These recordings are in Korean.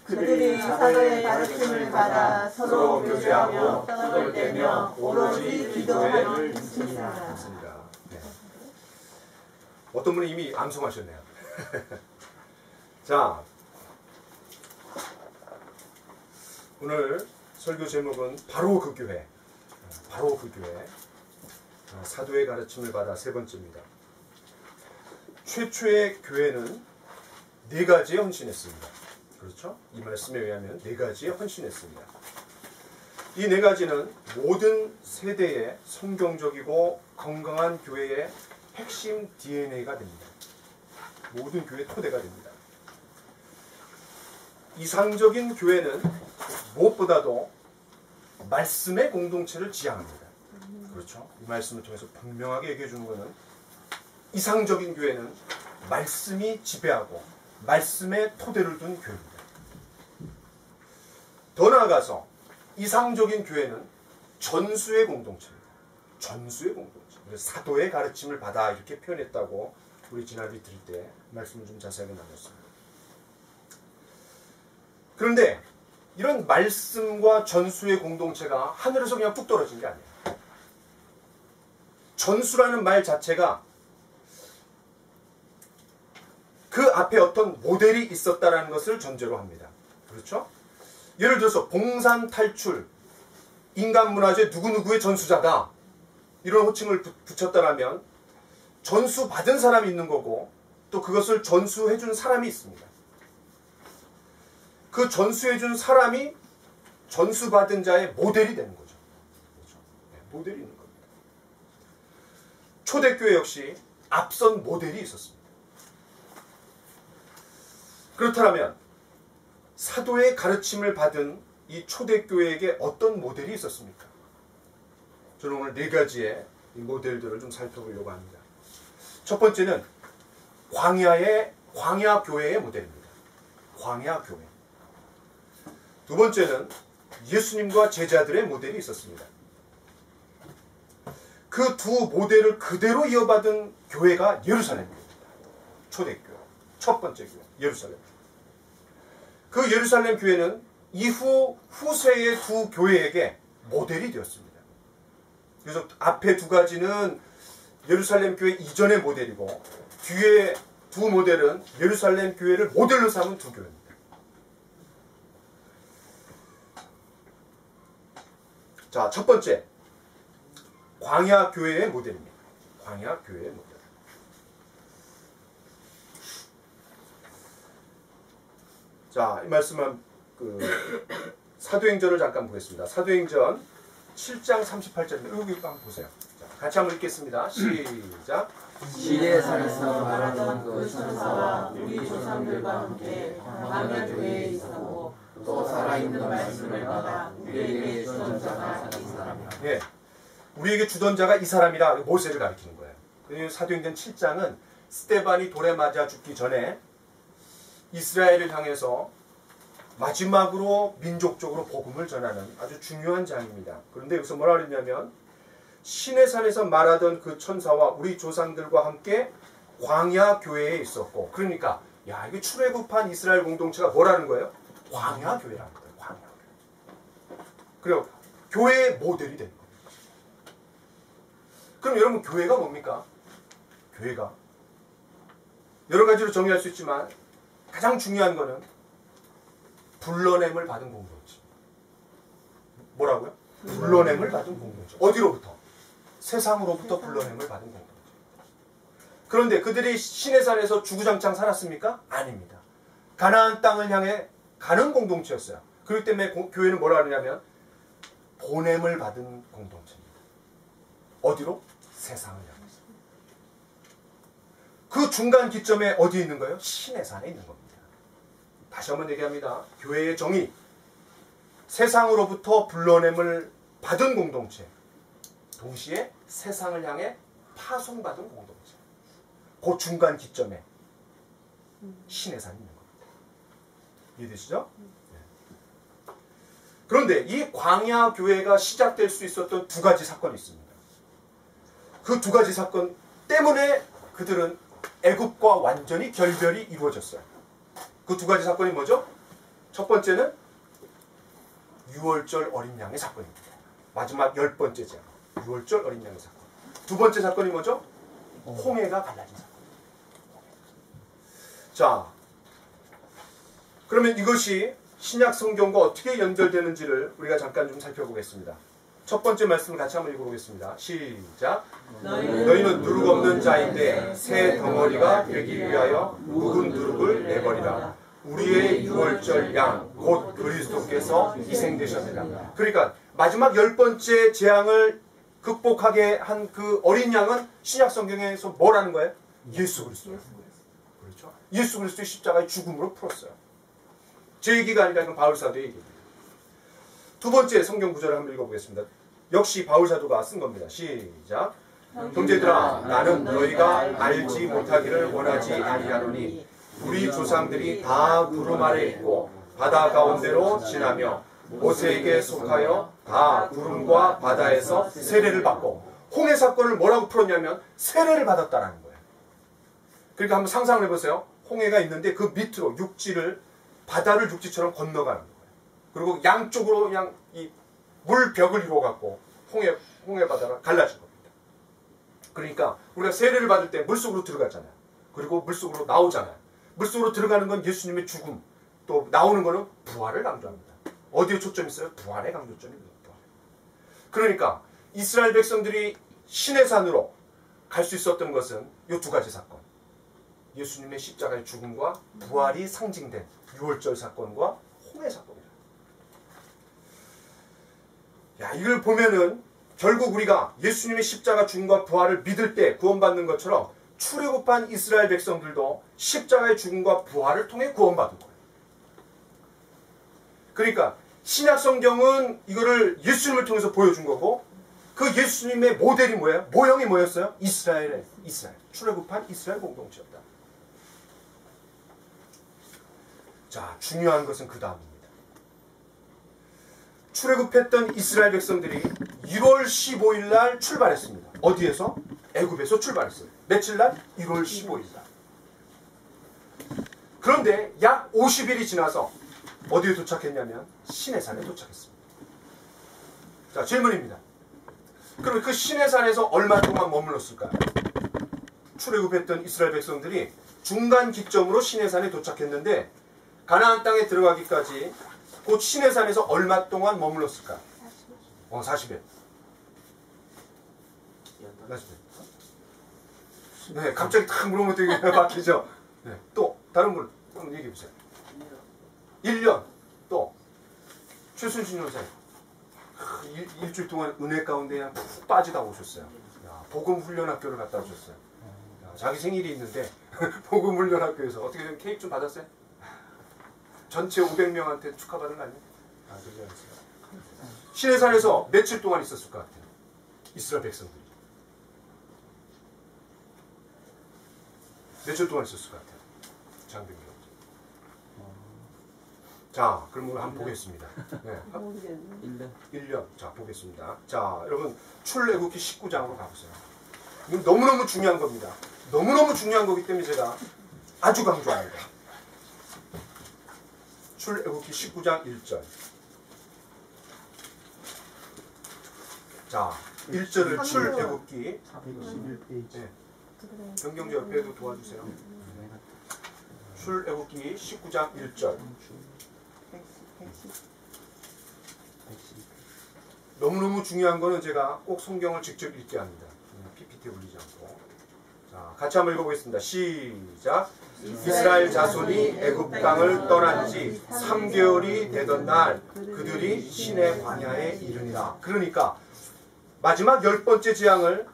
그들이 사도의 가르침을 받아 서로 교제하고 떡을 떼며 오로지 기도하는 것입니다. 네. 어떤 분이 이미 암송하셨네요. 자, 오늘 설교 제목은 바로 그 교회, 바로 그 교회, 사도의 가르침을 받아 세 번째입니다. 최초의 교회는 네 가지에 헌신했습니다. 그렇죠? 이 말씀에 의하면 네 가지에 헌신했습니다. 이 네 가지는 모든 세대의 성경적이고 건강한 교회의 핵심 DNA가 됩니다. 모든 교회의 토대가 됩니다. 이상적인 교회는 무엇보다도 말씀의 공동체를 지향합니다. 그렇죠? 이 말씀을 통해서 분명하게 얘기해 주는 것은 이상적인 교회는 말씀이 지배하고 말씀의 토대를 둔 교회입니다. 더 나아가서 이상적인 교회는 전수의 공동체입니다. 전수의 공동체. 그래서 사도의 가르침을 받아 이렇게 표현했다고 우리 지난주에 들을 때 말씀을 좀 자세하게 나눴습니다. 그런데 이런 말씀과 전수의 공동체가 하늘에서 그냥 뚝 떨어진 게 아니에요. 전수라는 말 자체가 그 앞에 어떤 모델이 있었다는 것을 전제로 합니다. 그렇죠? 예를 들어서 봉산 탈출, 인간문화재 누구누구의 전수자다 이런 호칭을 붙였다면 전수 받은 사람이 있는 거고 또 그것을 전수해준 사람이 있습니다. 그 전수해준 사람이 전수받은 자의 모델이 되는 거죠. 그렇죠? 네, 모델이 있는 겁니다. 초대교회 역시 앞선 모델이 있었습니다. 그렇다면 사도의 가르침을 받은 이 초대교회에게 어떤 모델이 있었습니까? 저는 오늘 네 가지의 이 모델들을 좀 살펴보려고 합니다. 첫 번째는 광야교회의 모델입니다. 광야교회. 두 번째는 예수님과 제자들의 모델이 있었습니다. 그 두 모델을 그대로 이어받은 교회가 예루살렘입니다. 초대교회. 첫 번째 교회, 예루살렘. 그 예루살렘 교회는 이후 후세의 두 교회에게 모델이 되었습니다. 그래서 앞에 두 가지는 예루살렘 교회 이전의 모델이고 뒤에 두 모델은 예루살렘 교회를 모델로 삼은 두 교회입니다. 자, 첫 번째 광야교회의 모델입니다. 광야교회의 모델. 자, 이 말씀은 사도행전을 잠깐 보겠습니다. 사도행전 7장 38절입니다. 여기 한번 보세요. 자, 같이 한번 읽겠습니다. 시작. 시내산에서 말하던 그 천사와 우리 조상들과 함께 광야교회에 있었고 또 살아있는 말씀을 받아 우리에게 주던 자가 이 사람이라. 예, 우리에게 주던 자가 이 사람이라 모세를 가리키는 거예요. 사도행전 7장은 스데반이 돌에 맞아 죽기 전에 이스라엘을 향해서 마지막으로 민족적으로 복음을 전하는 아주 중요한 장입니다. 그런데 여기서 뭐라 그랬냐면 시내산에서 말하던 그 천사와 우리 조상들과 함께 광야교회에 있었고, 그러니까 야, 이게 출애굽한 이스라엘 공동체가 뭐라는 거예요? 광야교회라는 거예요. 광야교회. 그리고 교회의 모델이 되는 거예요. 그럼 여러분, 교회가 뭡니까? 교회가 여러 가지로 정의할 수 있지만 가장 중요한 거는 불러냄을 받은 공동체. 뭐라고요? 불러냄을 받은 공동체. 어디로부터? 세상으로부터 불러냄을 받은 공동체. 그런데 그들이 시내산에서 주구장창 살았습니까? 아닙니다. 가나안 땅을 향해 가는 공동체였어요. 그렇기 때문에 교회는 뭐라 하느냐면 보냄을 받은 공동체입니다. 어디로? 세상을 향해서. 그 중간 기점에 어디에 있는 거예요? 시내산에 있는 겁니다. 다시 한번 얘기합니다. 교회의 정의, 세상으로부터 불러냄을 받은 공동체, 동시에 세상을 향해 파송받은 공동체. 그 중간 기점에 시내산이 있는 겁니다. 이해되시죠? 네. 그런데 이 광야교회가 시작될 수 있었던 두 가지 사건이 있습니다. 그 두 가지 사건 때문에 그들은 애굽과 완전히 결별이 이루어졌어요. 그 두 가지 사건이 뭐죠? 첫 번째는 유월절 어린 양의 사건입니다. 마지막 10번째 제가 유월절 어린 양의 사건. 두 번째 사건이 뭐죠? 홍해가 갈라진 사건. 자, 그러면 이것이 신약 성경과 어떻게 연결되는지를 우리가 잠깐 좀 살펴보겠습니다. 첫 번째 말씀을 같이 한번 읽어보겠습니다. 시작. 너희는 누룩 없는 자인데 새 덩어리가 되기 위하여 묵은 누룩을 내버리라. 우리의 유월절 양 곧 그리스도께서 희생되셨느니라. 그러니까 마지막 10번째 재앙을 극복하게 한 그 어린 양은 신약 성경에서 뭐라는 거예요? 예수 그리스도라는 거예요. 그렇죠? 예수 그리스도의 십자가의 죽음으로 풀었어요. 제 얘기가 아니라 이건 바울 사도의 얘기입니다. 두 번째 성경 구절을 한번 읽어보겠습니다. 역시 바울 사도가 쓴 겁니다. 시작. 형제들아, 나는 너희가 알지 못하기를 원하지 아니하노니 우리 조상들이 다 구름 아래 있고 바다 가운데로 지나며 모세에게 속하여 다 구름과 바다에서 세례를 받고, 홍해 사건을 뭐라고 풀었냐면 세례를 받았다라는 거예요. 그러니까 한번 상상을 해보세요. 홍해가 있는데 그 밑으로 바다를 육지처럼 건너가는 거예요. 그리고 양쪽으로 그냥 이 물벽을 이루어갖고 홍해 바다가 갈라진 겁니다. 그러니까 우리가 세례를 받을 때 물속으로 들어가잖아요. 그리고 물속으로 나오잖아요. 물속으로 들어가는 건 예수님의 죽음, 또 나오는 거는 부활을 강조합니다. 어디에 초점이 있어요? 부활의 강조점입니다. 그러니까 이스라엘 백성들이 시내산으로 갈 수 있었던 것은 이 두 가지 사건. 예수님의 십자가의 죽음과 부활이 상징된 유월절 사건과 홍해 사건이다. 야, 이걸 보면은 결국 우리가 예수님의 십자가 죽음과 부활을 믿을 때 구원받는 것처럼 출애굽한 이스라엘 백성들도 십자가의 죽음과 부활을 통해 구원받은 거예요. 그러니까 신약 성경은 이거를 예수님을 통해서 보여준 거고, 그 예수님의 모델이 뭐예요? 모형이 뭐였어요? 이스라엘. 출애굽한 이스라엘 공동체였다. 자, 중요한 것은 그 다음입니다. 출애굽했던 이스라엘 백성들이 1월 15일 날 출발했습니다. 어디에서? 애굽에서 출발했어요. 며칠 날? 1월 15일 날. 그런데 약 50일이 지나서 어디에 도착했냐면 시내산에 도착했습니다. 자, 질문입니다. 그럼 그 시내산에서 얼마 동안 머물렀을까요? 출애굽했던 이스라엘 백성들이 중간 기점으로 시내산에 도착했는데 가나안 땅에 들어가기까지 곧 시내산에서 얼마 동안 머물렀을까요? 40일. 40일. 네, 갑자기 탁 물어보면 되게 막히죠. 네, 또 다른 분 한번 얘기해 보세요. 1년. 또 최순신 여사 일주일 동안 은혜 가운데 그냥 푹 빠지다 오셨어요. 야, 복음훈련학교를 갔다 오셨어요. 야, 자기 생일이 있는데 복음훈련학교에서 어떻게 좀 케이크 좀 받았어요? 전체 500명한테 축하받은 거 아니에요? 아, 그러지 않았어요. 시내산에서 며칠 동안 있었을 것 같아요. 이스라엘 백성들이. 며칠 동안 있었을 것 같아요. 장병이. 자, 그럼 한번 보겠습니다. 네. 1년. 자, 보겠습니다. 자, 여러분, 출애굽기 19장으로 가보세요. 이건 너무너무 중요한 겁니다. 너무너무 중요한 거기 때문에 제가 아주 강조합니다. 출애굽기 19장 1절. 자, 1절을 출애굽기 421페이지. 네. 변경제 옆에도 도와주세요. 출애굽기 19장 1절. 너무너무 중요한 거는 제가 꼭 성경을 직접 읽게 합니다. PPT 올리지 않고. 자, 같이 한번 읽어보겠습니다. 시작. 이스라엘 자손이 애굽 땅을 떠난 지 3개월이 되던 날 그들이 시내 광야에 이르니라. 그러니까 마지막 10번째 재앙을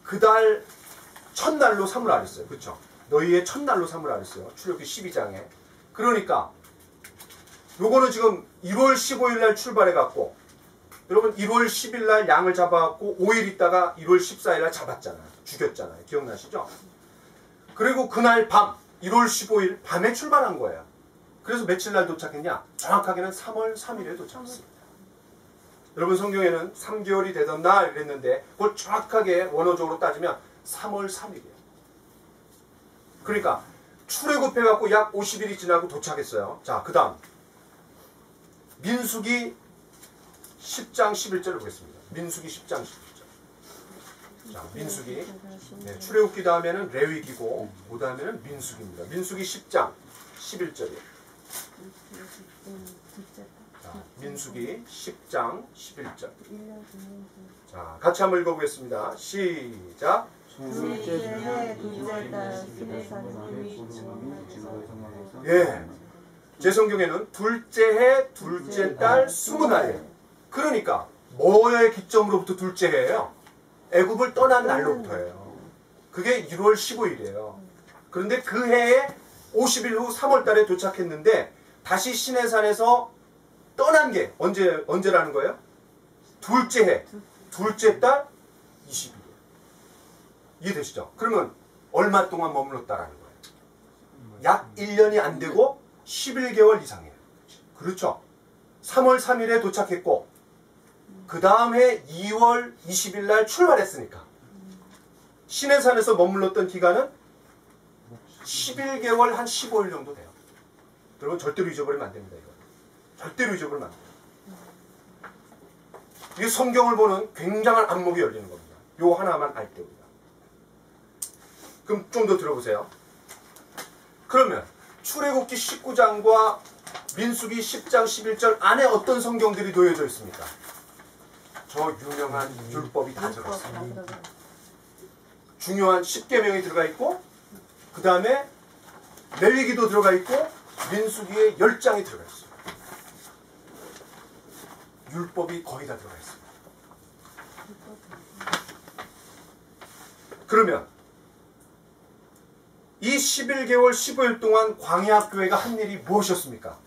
그달 첫날로 삼으라 그랬어요. 그렇죠? 너희의 첫날로 삼으라 그랬어요. 출애굽기 12장에. 그러니까 요거는 지금 1월 15일 날 출발해 갖고, 여러분 1월 10일 날 양을 잡아 갖고 5일 있다가 1월 14일 날 잡았잖아요. 죽였잖아요. 기억나시죠? 그리고 그날 밤 1월 15일 밤에 출발한 거예요. 그래서 며칠 날 도착했냐? 정확하게는 3월 3일에 도착했습니다. 여러분 성경에는 3개월이 되던 날 이랬는데 그걸 정확하게 원어적으로 따지면 3월 3일이에요. 그러니까 출애굽해갖고 약 50일이 지나고 도착했어요. 자, 그 다음 민수기 10장 11절을 보겠습니다. 민수기 10장 11절. 자, 민수기. 네, 출애굽기 다음에는 레위기고 그 다음에는 민수기입니다. 민수기 10장 11절이에요. 자, 민수기 10장 11절. 자, 같이 한번 읽어보겠습니다. 시작. 예, 제 성경에는 둘째 해 둘째 달 20날이에요. 그러니까 뭐의 기점으로부터 둘째 해예요? 애굽을 떠난 날로부터예요. 그게 1월 15일이에요. 그런데 그 해에 50일 후 3월 달에 도착했는데 다시 시내산에서 떠난 게 언제라는 거예요? 둘째 해, 둘째 달 20일. 이해되시죠? 그러면 얼마 동안 머물렀다라는 거예요? 약 1년이 안 되고 11개월 이상이에요. 그렇죠? 3월 3일에 도착했고 그 다음 해 2월 20일 날 출발했으니까 시내산에서 머물렀던 기간은 11개월 한 15일 정도 돼요. 여러분 절대로 잊어버리면 안 됩니다. 이거. 절대로 잊어버리면 안 돼요. 이게 성경을 보는 굉장한 안목이 열리는 겁니다. 요 하나만 알 때입니다. 그럼 좀 더 들어보세요. 그러면 출애굽기 19장과 민수기 10장 11절 안에 어떤 성경들이 놓여져 있습니까? 저 유명한 율법이 다 들어가 있습니다. 중요한 10계명이 들어가 있고 그 다음에 레위기도 들어가 있고 민수기에 10장이 들어가 있어요. 율법이 거의 다 들어가 있습니다. 그러면 이 11개월 15일 동안 광야 교회가 한 일이 무엇이었습니까?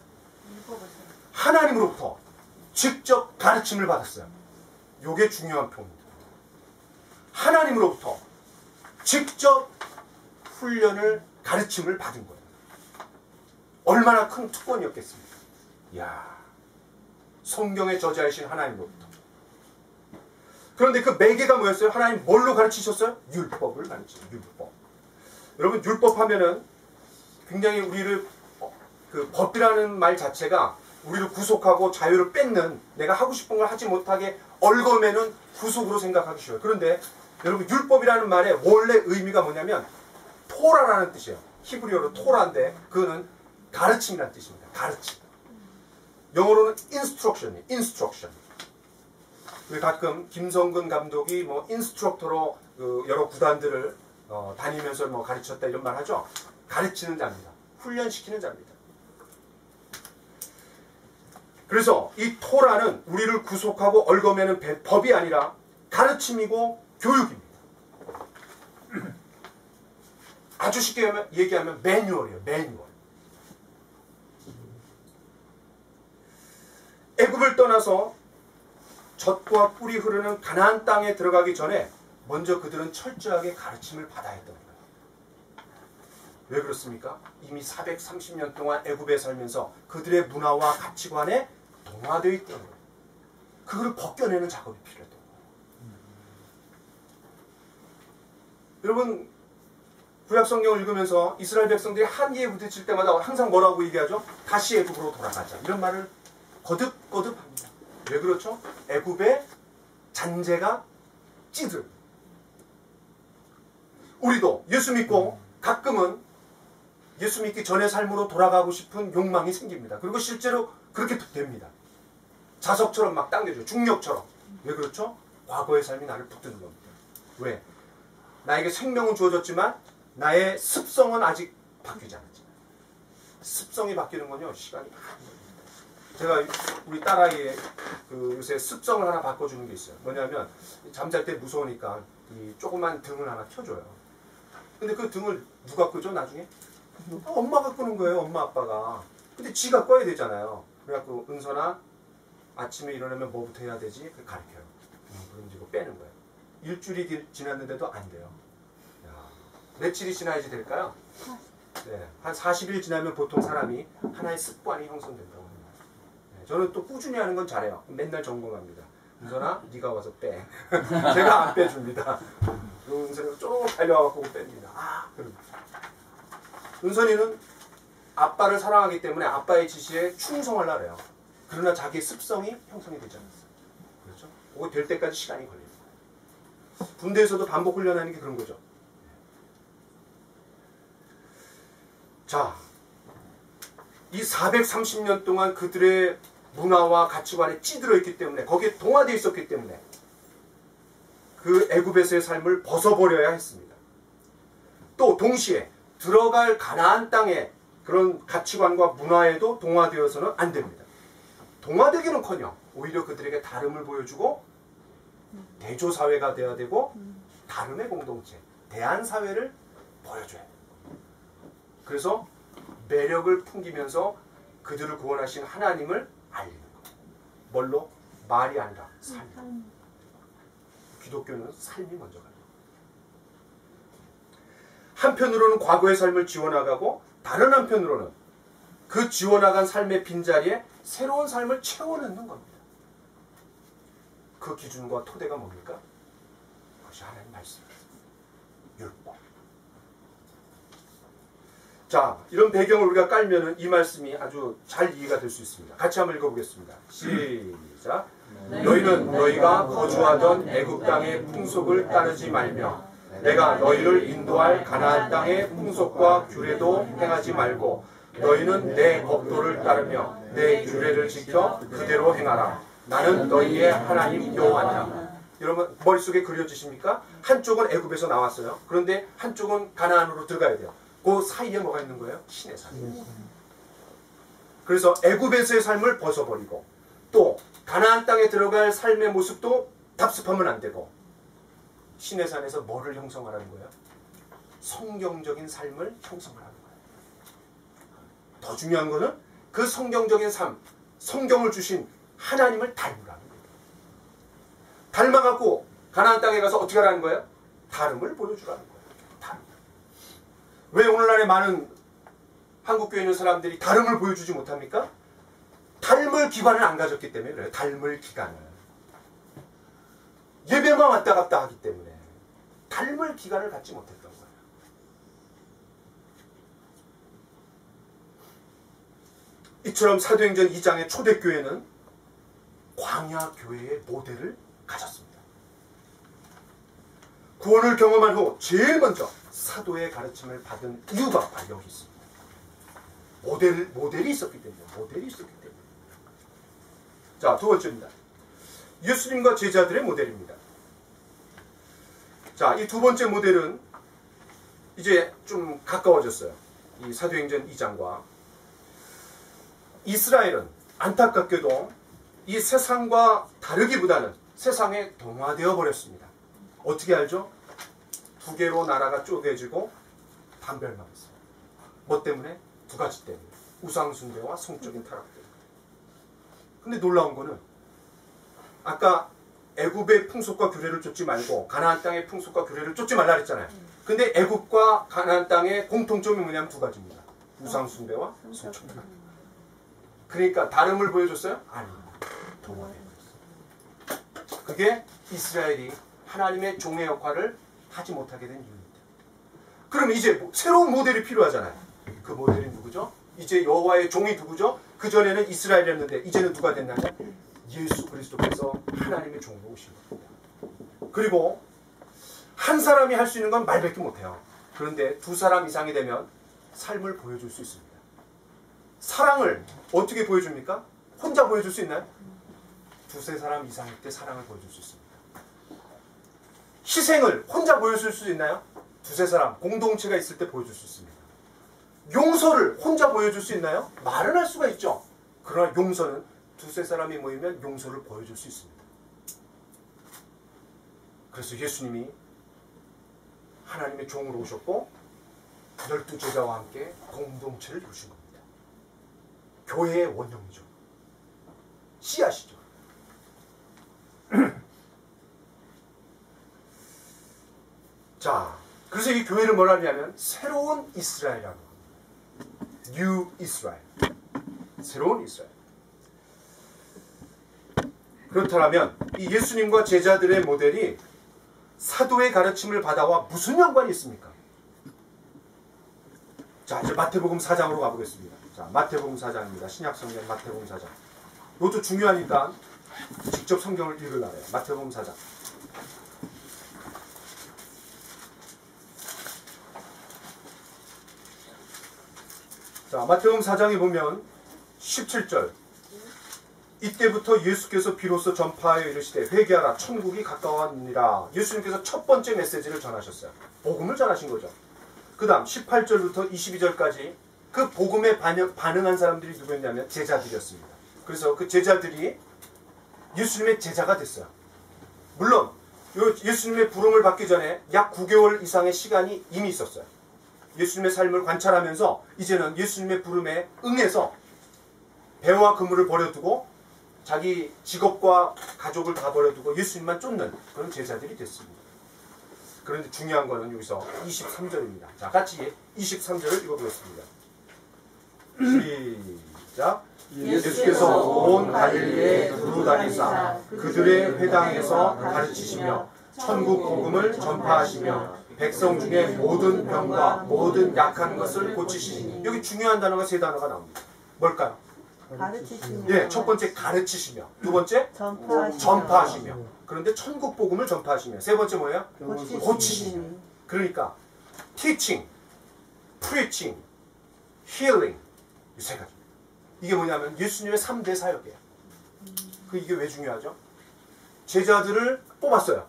하나님으로부터 직접 가르침을 받았어요. 이게 중요한 표현입니다. 하나님으로부터 직접 훈련을 가르침을 받은 거예요. 얼마나 큰 특권이었겠습니까? 이야, 성경에 저자이신 하나님으로부터. 그런데 그 매개가 뭐였어요? 하나님 뭘로 가르치셨어요? 율법을 가르치죠. 율법. 여러분 율법 하면은 굉장히 우리를 그 법이라는 말 자체가 우리를 구속하고 자유를 뺏는, 내가 하고 싶은 걸 하지 못하게 얽어매는 구속으로 생각하기 쉬워요. 그런데 여러분 율법이라는 말의 원래 의미가 뭐냐면 토라라는 뜻이에요. 히브리어로 토라인데 그거는 가르침이라는 뜻입니다. 가르침. 영어로는 instruction이에요. instruction. 가끔 김성근 감독이 뭐 인스트럭터로 그 여러 구단들을 다니면서 뭐 가르쳤다 이런 말 하죠. 가르치는 자입니다. 훈련시키는 자입니다. 그래서 이 토라는 우리를 구속하고 얽어매는 법이 아니라 가르침이고 교육입니다. 아주 쉽게 얘기하면 매뉴얼이에요. 매뉴얼. 애굽을 떠나서 젖과 꿀이 흐르는 가나안 땅에 들어가기 전에 먼저 그들은 철저하게 가르침을 받아야 했던 거예요. 왜 그렇습니까? 이미 430년 동안 애굽에 살면서 그들의 문화와 가치관에 동화되어 있던 거예요. 그걸 벗겨내는 작업이 필요했던 거예요. 여러분 구약 성경을 읽으면서 이스라엘 백성들이 한계에 부딪힐 때마다 항상 뭐라고 얘기하죠? 다시 애굽으로 돌아가자. 이런 말을 거듭거듭 합니다. 왜 그렇죠? 애굽의 잔재가 찌들. 우리도 예수 믿고 가끔은 예수 믿기 전의 삶으로 돌아가고 싶은 욕망이 생깁니다. 그리고 실제로 그렇게 됩니다. 자석처럼 막 당겨줘요. 중력처럼. 왜 그렇죠? 과거의 삶이 나를 붙드는 겁니다. 왜? 나에게 생명은 주어졌지만 나의 습성은 아직 바뀌지 않았잖아요. 습성이 바뀌는 건요, 시간이 많이 걸립니다. 제가 우리 딸아이의 그 요새 습성을 하나 바꿔주는 게 있어요. 뭐냐면 잠잘 때 무서우니까 이 조그만 등을 하나 켜줘요. 근데 그 등을 누가 끄죠 나중에? 엄마가 끄는 거예요. 엄마 아빠가. 근데 지가 꺼야 되잖아요. 그래갖고 은선아 아침에 일어나면 뭐부터 해야 되지? 가르쳐요. 그럼 이거 빼는 거예요. 일주일이 지났는데도 안 돼요. 야, 며칠이 지나야지 될까요? 네, 한 40일 지나면 보통 사람이 하나의 습관이 형성된다고 합니다. 네, 저는 또 꾸준히 하는 건 잘해요. 맨날 점검합니다. 은선아 네가 와서 빼. 제가 안 빼줍니다. 은선이가 쪼록 달려와갖고 뺍니다. 아, 그럼 은선이는 아빠를 사랑하기 때문에 아빠의 지시에 충성하려고 해요. 그러나 자기의 습성이 형성이 되지 않았어요. 그렇죠? 그거 될 때까지 시간이 걸려요. 군대에서도 반복 훈련하는 게 그런 거죠. 자, 이 430년 동안 그들의 문화와 가치관에 찌들어 있기 때문에, 거기에 동화되어 있었기 때문에 그 애굽에서의 삶을 벗어버려야 했습니다. 또 동시에 들어갈 가나안 땅의 그런 가치관과 문화에도 동화되어서는 안 됩니다. 동화되기는커녕 오히려 그들에게 다름을 보여주고 대조사회가 돼야 되고 다름의 공동체, 대안사회를 보여줘야 돼요. 그래서 매력을 풍기면서 그들을 구원하신 하나님을 알리는 거예요. 뭘로? 말이 아니라 삶. 기독교는 삶이 먼저 가요. 한편으로는 과거의 삶을 지워나가고 다른 한편으로는 그 지워나간 삶의 빈자리에 새로운 삶을 채워넣는 겁니다. 그 기준과 토대가 뭡니까? 그것이 하나님 말씀입니다. 율법. 자, 이런 배경을 우리가 깔면은 이 말씀이 아주 잘 이해가 될 수 있습니다. 같이 한번 읽어보겠습니다. 시작. 너희는 너희가 거주하던 애굽 땅의 풍속을 따르지 말며 내가 너희를 인도할 가나안 땅의 풍속과 규례도 행하지 말고 너희는 내 법도를 따르며 내 규례를 지켜 그대로 행하라. 나는 너희의 하나님 여호와니라. 여러분 머릿속에 그려지십니까? 한쪽은 애굽에서 나왔어요. 그런데 한쪽은 가나안으로 들어가야 돼요. 그 사이에 뭐가 있는 거예요? 신의 삶. 그래서 애굽에서의 삶을 벗어버리고 또 가나안 땅에 들어갈 삶의 모습도 답습하면 안 되고 신의 산에서 뭐를 형성하라는 거예요? 성경적인 삶을 형성하라는 거예요. 더 중요한 거는 그 성경적인 삶, 성경을 주신 하나님을 닮으라는 거예요. 닮아갖고 가나안 땅에 가서 어떻게 하라는 거예요? 다름을 보여주라는 거예요. 다름. 왜 오늘날의 많은 한국교회 있는 사람들이 다름을 보여주지 못합니까? 닮을 기관을 안 가졌기 때문에 그래요. 닮을 기관을. 예배만 왔다 갔다 하기 때문에 닮을 기간을 갖지 못했던 거예요. 이처럼 사도행전 2장의 초대교회는 광야교회의 모델을 가졌습니다. 구원을 경험한 후 제일 먼저 사도의 가르침을 받은 이유가 바로 여기 있습니다. 모델이 있었기 때문에. 자, 두 번째입니다. 예수님과 제자들의 모델입니다. 자, 이 두 번째 모델은 이제 좀 가까워졌어요. 이 사도행전 2장과. 이스라엘은 안타깝게도 이 세상과 다르기보다는 세상에 동화되어 버렸습니다. 어떻게 알죠? 두 개로 나라가 쪼개지고 반별망했어요. 뭐 때문에? 두 가지 때문에. 우상숭배와 성적인 타락 때문에. 근데 놀라운 거는 아까 애굽의 풍속과 규례를 쫓지 말고 가나안 땅의 풍속과 규례를 쫓지 말라 그랬잖아요. 근데 애굽과 가나안 땅의 공통점이 뭐냐면 두 가지입니다. 우상숭배와 성적인 타락. 그러니까 다름을 보여줬어요? 아닙니다. 동화되어버렸어요. 그게 이스라엘이 하나님의 종의 역할을 하지 못하게 된 이유입니다. 그럼 이제 새로운 모델이 필요하잖아요. 그 모델이 누구죠? 이제 여호와의 종이 누구죠? 그전에는 이스라엘이었는데 이제는 누가 됐나요? 예수 그리스도께서 하나님의 종으로 오신 겁니다. 그리고 한 사람이 할 수 있는 건 말밖에 못해요. 그런데 두 사람 이상이 되면 삶을 보여줄 수 있습니다. 사랑을 어떻게 보여줍니까? 혼자 보여줄 수 있나요? 두세 사람 이상일 때 사랑을 보여줄 수 있습니다. 희생을 혼자 보여줄 수 있나요? 두세 사람, 공동체가 있을 때 보여줄 수 있습니다. 용서를 혼자 보여줄 수 있나요? 말은 할 수가 있죠. 그러나 용서는 두세 사람이 모이면 용서를 보여줄 수 있습니다. 그래서 예수님이 하나님의 종으로 오셨고 12 제자와 함께 공동체를 이루신 겁니다. 교회의 원형이죠. 씨앗이죠. 자, 그래서 이 교회를 뭐라 하냐면 새로운 이스라엘이라고 합니다. New Israel. 새로운 이스라엘. 그렇다면 이 예수님과 제자들의 모델이 사도의 가르침을 받아와 무슨 연관이 있습니까? 자, 이제 마태복음 4장으로 가보겠습니다. 자, 마태복음 4장입니다. 신약성경 마태복음 4장. 이것도 중요하니까 직접 성경을 읽으려고 해요. 마태복음 4장. 자, 마태복음 4장에 보면 17절. 이때부터 예수께서 비로소 전파하여 이르시되 회개하라 천국이 가까웠느니라. 예수님께서 첫 번째 메시지를 전하셨어요. 복음을 전하신 거죠. 그 다음 18절부터 22절까지 그 복음에 반응한 사람들이 누구였냐면 제자들이었습니다. 그래서 그 제자들이 예수님의 제자가 됐어요. 물론 예수님의 부름을 받기 전에 약 9개월 이상의 시간이 이미 있었어요. 예수님의 삶을 관찰하면서 이제는 예수님의 부름에 응해서 배와 그물을 버려두고 자기 직업과 가족을 다 버려두고 예수님만 쫓는 그런 제자들이 됐습니다. 그런데 중요한 거는 여기서 23절입니다. 자, 같이 23절을 읽어보겠습니다. 시작. 예수께서 온 갈릴리에 두루 다니사 그들의 회당에서 가르치시며 천국 복음을 전파하시며 백성 중에 모든 병과 모든 약한 것을 고치시니. 여기 중요한 단어가 세 단어가 나옵니다. 뭘까요? 가르치시며. 예, 첫 번째 가르치시며, 두 번째 전파하시며. 그런데 천국 복음을 전파하시며, 세 번째 뭐예요? 고치시며. 그러니까 teaching, preaching, healing 이 세 가지. 이게 뭐냐면 예수님의 3대 사역이에요. 이게 왜 중요하죠? 제자들을 뽑았어요.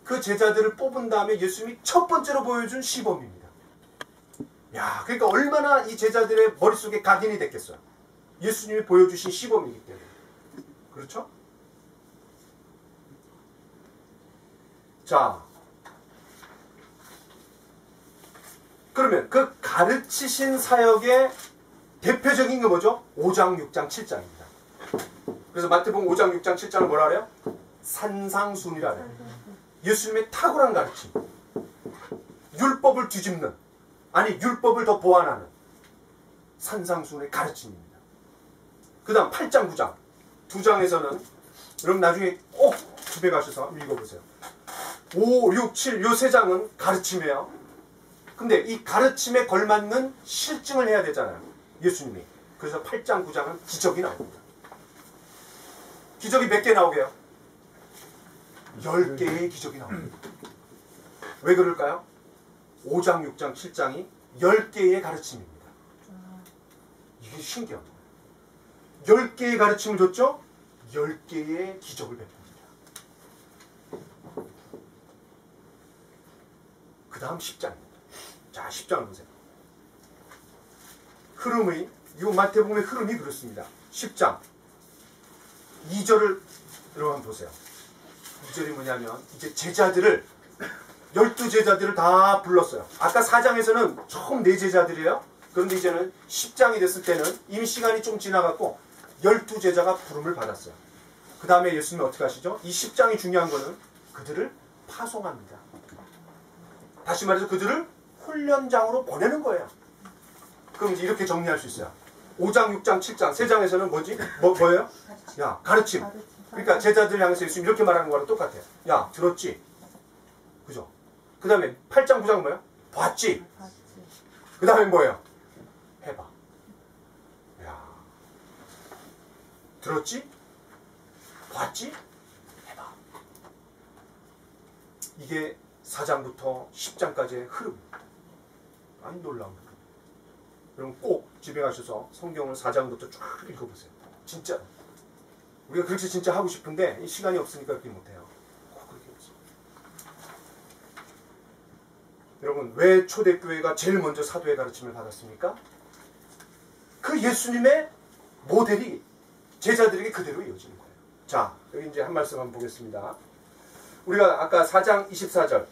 그 제자들을 뽑은 다음에 예수님이 첫 번째로 보여준 시범입니다. 야, 그러니까 얼마나 이 제자들의 머릿속에 각인이 됐겠어요. 예수님이 보여주신 시범이기 때문에. 그렇죠? 자, 그러면 그 가르치신 사역의 대표적인 게 뭐죠? 5장, 6장, 7장입니다. 그래서 마태복음 5장, 6장, 7장을 뭐라 그래요? 산상순이라 그래요. 예수님의 탁월한 가르침. 율법을 뒤집는, 아니 율법을 더 보완하는 산상순의 가르침입니다. 그 다음 8장, 9장. 두 장에서는 여러분 나중에 꼭 집에 가셔서 읽어보세요. 5, 6, 7 요 세 장은 가르침이에요. 근데 이 가르침에 걸맞는 실증을 해야 되잖아요. 예수님이. 그래서 8장, 9장은 기적이 나옵니다. 기적이 몇 개 나오게요? 10개의 기적이 나옵니다. 왜 그럴까요? 5장, 6장, 7장이 10개의 가르침입니다. 이게 신기합니다. 10개의 가르침을 줬죠? 10개의 기적을 베풉니다. 그 다음 10장입니다. 자, 10장을 보세요. 흐름의, 이 마태복음의 흐름이 그렇습니다. 10장 2절을 여러분 보세요. 2절이 뭐냐면 이제 제자들을 12제자들을 다 불렀어요. 아까 4장에서는 처음 4제자들이에요. 그런데 이제는 10장이 됐을 때는 이미 시간이 좀 지나갔고 12제자가 부름을 받았어요. 그 다음에 예수님이 어떻게 하시죠? 이 10장이 중요한 거는 그들을 파송합니다. 다시 말해서 그들을 훈련장으로 보내는 거예요. 그럼 이제 이렇게 정리할 수 있어요. 5장, 6장, 7장, 3장에서는 뭐지? 뭐예요? 야, 가르침. 그러니까 제자들 향해서 예수님 이렇게 말하는 거랑 똑같아요. 야, 들었지? 그죠? 그 다음에 8장, 9장 뭐예요? 봤지? 그 다음에 뭐예요? 해봐. 야, 들었지? 봤지? 해봐. 이게 4장부터 10장까지의 흐름입니다. 아니 놀라운 거예요. 여러분 꼭 집에 가셔서 성경을 4장부터 쭉 읽어보세요. 진짜 우리가 그렇게 진짜 하고 싶은데 시간이 없으니까 그렇게 못해요. 꼭 그렇게 해보세요. 여러분 왜 초대교회가 제일 먼저 사도의 가르침을 받았습니까? 그 예수님의 모델이 제자들에게 그대로 이어지는 거예요. 자, 여기 이제 한 말씀 한번 보겠습니다. 우리가 아까 4장 24절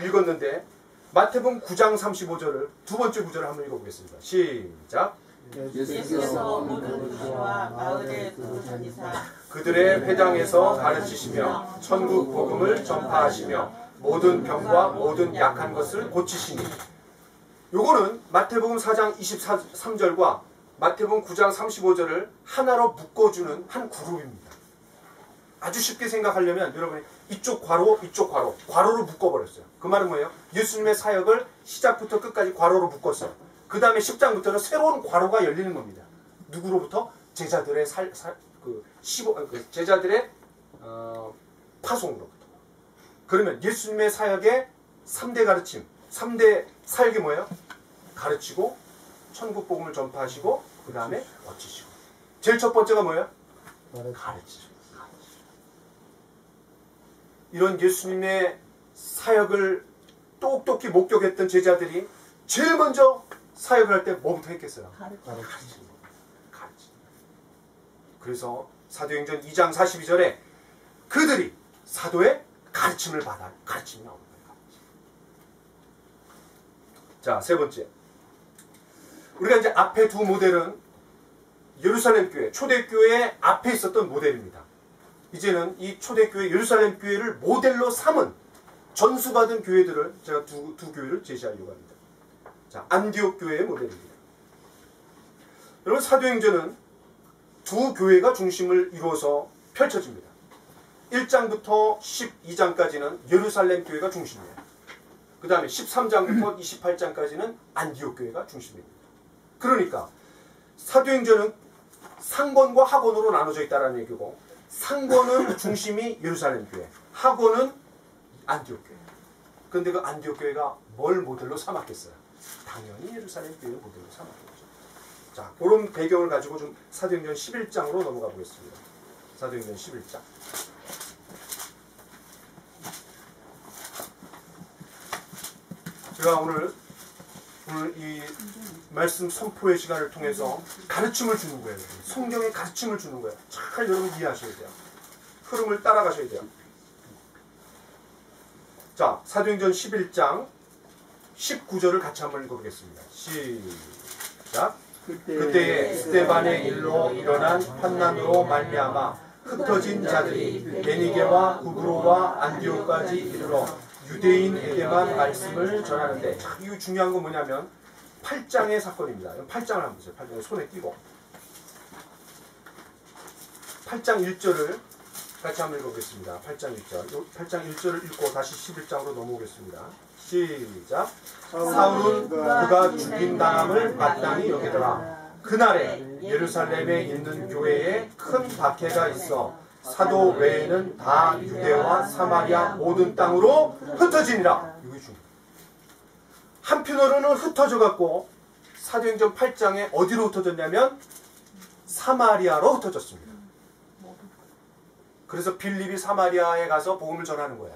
읽었는데 마태복음 9장 35절을 두 번째 구절을 한번 읽어보겠습니다. 시작. 예수께서 모든 도시와 마을에 두루 다니사 그들의 회당에서 가르치시며 천국 복음을 전파하시며 모든 병과 모든 약한 것을 고치시니. 요거는 마태복음 4장 23절과 마태복음 9장 35절을 하나로 묶어주는 한 그룹입니다. 아주 쉽게 생각하려면 여러분이 이쪽 괄호, 이쪽 괄호, 괄호로 묶어버렸어요. 그 말은 뭐예요? 예수님의 사역을 시작부터 끝까지 괄호로 묶었어요. 그 다음에 10장부터는 새로운 과로가 열리는 겁니다. 누구로부터? 제자들의 제자들의 파송으로부터. 그러면 예수님의 사역의 3대 가르침, 3대 사역이 뭐예요? 가르치고 천국 복음을 전파하시고 그 다음에 고치시고. 제일 첫 번째가 뭐예요? 가르치시고. 이런 예수님의 사역을 똑똑히 목격했던 제자들이 제일 먼저 사역을 할 때 뭐부터 했겠어요? 가르치는. 그래서 사도행전 2장 42절에 그들이 사도의 가르침을 받아 가르침이 나오는 거예요. 자, 세 번째. 우리가 이제 앞에 두 모델은 예루살렘 교회, 초대교회 앞에 있었던 모델입니다. 이제는 이 초대교회, 예루살렘 교회를 모델로 삼은 전수받은 교회들을 제가 두 교회를 제시하려고 합니다. 자, 안디옥 교회의 모델입니다. 여러분, 사도행전은 두 교회가 중심을 이루어서 펼쳐집니다. 1장부터 12장까지는 예루살렘 교회가 중심이에요. 그 다음에 13장부터 28장까지는 안디옥 교회가 중심입니다. 그러니까 사도행전은 상권과 학원으로 나눠져 있다는 얘기고, 상권은 중심이 예루살렘 교회, 학원은 안디옥 교회. 그런데 그 안디옥 교회가 뭘 모델로 삼았겠어요? 당연히 예루살렘 교회를 모델로 삼았겠죠. 자, 그런 배경을 가지고 좀 사도행전 11장으로 넘어가 보겠습니다. 사도행전 11장. 제가 오늘 이 말씀 선포의 시간을 통해서 가르침을 주는 거예요. 성경의 가르침을 주는 거예요. 잘 여러분 이해하셔야 돼요. 흐름을 따라가셔야 돼요. 자, 사도행전 11장 19절을 같이 한번 읽어보겠습니다. 시작. 그때에 스데반의 일로 일어난 환난으로 말미암아 흩어진 자들이 베니게와 구브로와 안디옥까지 이르러 유대인에게만 말씀을 전하는데, 이 중요한 건 뭐냐면 8장의 사건입니다. 8장을 한번 보세요. 8장을 손에 띄고 8장 1절을 같이 한번 읽어보겠습니다. 8장 1절. 8장 1절을 읽고 다시 11장으로 넘어오겠습니다. 시작. 사울은 그가 죽임당함을 마땅히 여기더라. 그날에 예루살렘에 있는 교회에 큰 박해가 있어 사도 외에는 다 유대와 사마리아 모든 땅으로 흩어지니라. 이게 중요해요. 한편으로는 흩어져 갖고 사도행전 8장에 어디로 흩어졌냐면 사마리아로 흩어졌습니다. 그래서 빌립이 사마리아에 가서 복음을 전하는 거야.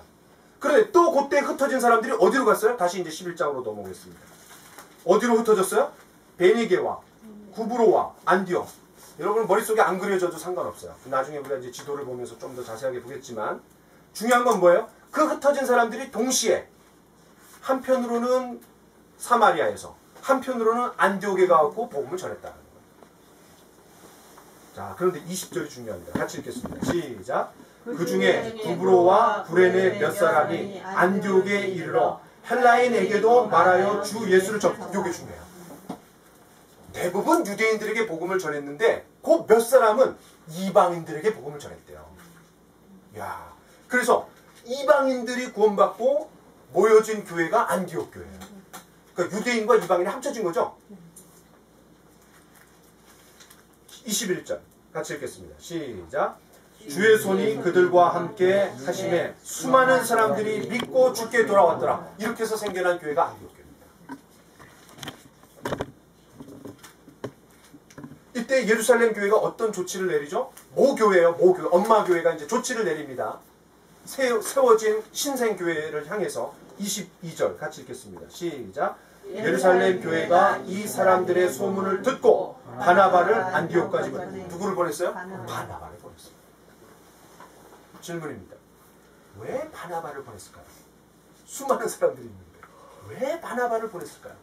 그런데 또 그때 흩어진 사람들이 어디로 갔어요? 다시 이제 11장으로 넘어오겠습니다. 어디로 흩어졌어요? 베니게와 구브로와 안디옥. 여러분 머릿속에 안 그려져도 상관없어요. 나중에 우리가 이제 지도를 보면서 좀 더 자세하게 보겠지만, 중요한 건 뭐예요? 그 흩어진 사람들이 동시에 한편으로는 사마리아에서, 한편으로는 안디옥에 가고 복음을 전했다는 거예요. 자, 그런데 20절이 중요합니다. 같이 읽겠습니다. 시작. 그 중에 구브로와 구레네 몇 사람이 안디옥에 이르러 헬라인에게도 말하여 주 예수를 전파. 이게 중요해요. 대부분 유대인들에게 복음을 전했는데 그 몇 사람은 이방인들에게 복음을 전했대요. 야, 그래서 이방인들이 구원받고 모여진 교회가 안디옥 교회예요. 그러니까 유대인과 이방인이 합쳐진 거죠. 21절 같이 읽겠습니다. 시작. 주의 손이 그들과 함께 하심에 수많은 사람들이 믿고 주께 돌아왔더라. 이렇게 해서 생겨난 교회가 안디옥 교회입니다. 이때 예루살렘 교회가 어떤 조치를 내리죠? 모교회예요. 모교회. 엄마 교회가 이제 조치를 내립니다. 세워진 신생교회를 향해서 22절 같이 읽겠습니다. 시작. 예루살렘 교회가 이 사람들의 소문을 듣고 바나바를 안디옥까지 보냈어요. 누구를 보냈어요? 바나바를 보냈어요. 질문입니다. 왜 바나바를 보냈을까요? 수많은 사람들이 있는데 왜 바나바를 보냈을까요?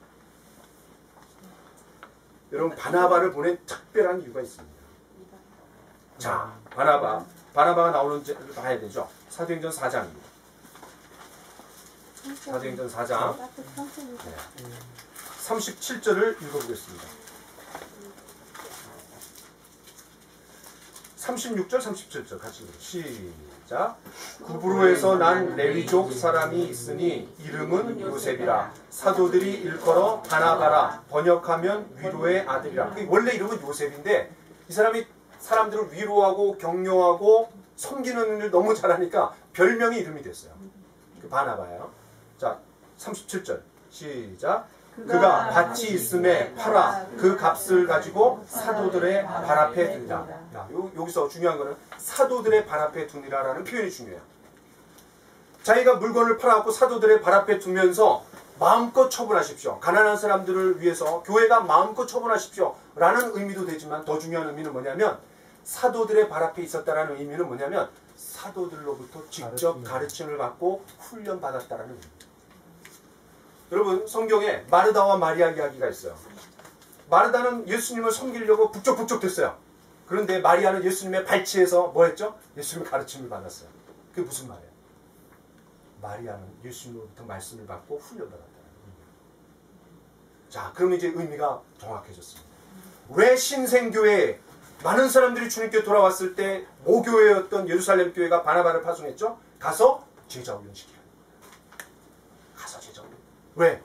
여러분, 바나바를 보낸 특별한 이유가 있습니다. 자, 바나바가 나오는지 봐야 되죠. 사도행전 4장입니다. 사도행전 4장 37절을 읽어보겠습니다. 36절 37절 같이 시작. 구브로에서 난 레위족 사람이 있으니 이름은 요셉이라. 사도들이 일컬어 바나바라. 번역하면 위로의 아들이라. 원래 이름은 요셉인데 이 사람이 사람들을 위로하고 격려하고 섬기는 일 너무 잘하니까 별명이 이름이 됐어요. 그 바나바예요. 자 37절 시작. 그가 밭이 있음에 팔아 그 값을 가지고 사도들의 발 앞에 두니라. 여기서 중요한 거는 사도들의 발 앞에 두니라라는 표현이 중요해요. 자기가 물건을 팔아갖고 사도들의 발 앞에 두면서 마음껏 처분하십시오. 가난한 사람들을 위해서 교회가 마음껏 처분하십시오. 라는 의미도 되지만 더 중요한 의미는 뭐냐면 사도들의 발 앞에 있었다라는 의미는 뭐냐면 사도들로부터 직접 가르침을 받고 훈련받았다라는 의미입니다. 여러분 성경에 마르다와 마리아 이야기가 있어요. 마르다는 예수님을 섬기려고 북적북적 됐어요. 그런데 마리아는 예수님의 발치에서 뭐 했죠? 예수님의 가르침을 받았어요. 그게 무슨 말이에요? 마리아는 예수님으로부터 말씀을 받고 훈련받았다는 의미예요. 자, 그럼 이제 의미가 정확해졌습니다. 왜 신생교회에 많은 사람들이 주님께 돌아왔을 때 모교회였던 예루살렘 교회가 바나바를 파송했죠? 가서 제자 훈련시키라. 가서 제자 훈련. 왜?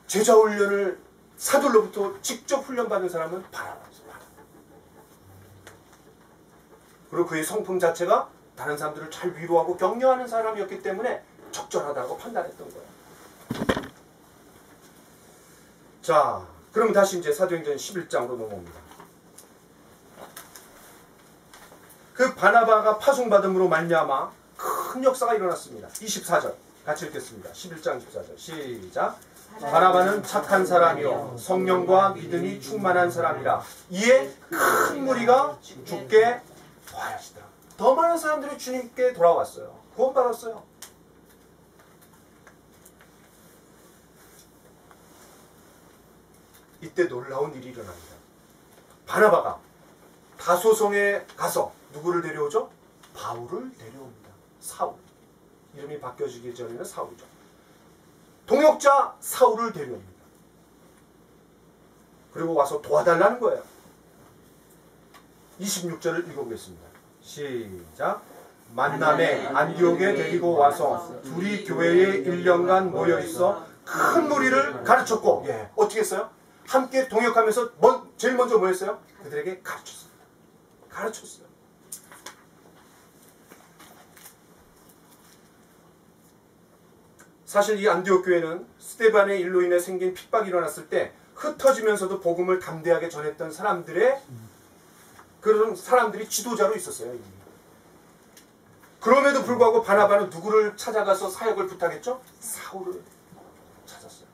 제자 훈련을 사도로부터 직접 훈련받은 사람은 바나바였어요. 그리고 그의 성품 자체가 다른 사람들을 잘 위로하고 격려하는 사람이었기 때문에 적절하다고 판단했던 거예요. 자, 그럼 다시 이제 사도행전 11장으로 넘어옵니다. 그 바나바가 파송받음으로 말미암아 큰 역사가 일어났습니다. 24절 같이 읽겠습니다. 11장 24절 시작. 바나바는 착한 사람이요 성령과 믿음이 충만한 사람이라. 이에 큰 무리가 주께 도와하시더라. 더 많은 사람들이 주님께 돌아왔어요. 구원받았어요. 이때 놀라운 일이 일어납니다. 바나바가 다소성에 가서 누구를 데려오죠? 바울을 데려옵니다. 사울. 이름이 바뀌어지기 전에는 사울이죠. 동역자 사울을 데려옵니다. 그리고 와서 도와달라는 거예요. 26절을 읽어보겠습니다. 시작. 만남에 안디옥에 데리고 와서 둘이 교회에 1년간 모여있어 큰 무리를 가르쳤고, 어떻게 했어요? 함께 동역하면서 제일 먼저 뭐 했어요? 그들에게 가르쳤어요. 가르쳤어요. 사실 이 안디옥 교회는 스데반의 일로 인해 생긴 핍박이 일어났을 때 흩어지면서도 복음을 담대하게 전했던 사람들의 그런 사람들이 지도자로 있었어요. 이미. 그럼에도 불구하고 바나바는 누구를 찾아가서 사역을 부탁했죠? 사울을 찾았어요.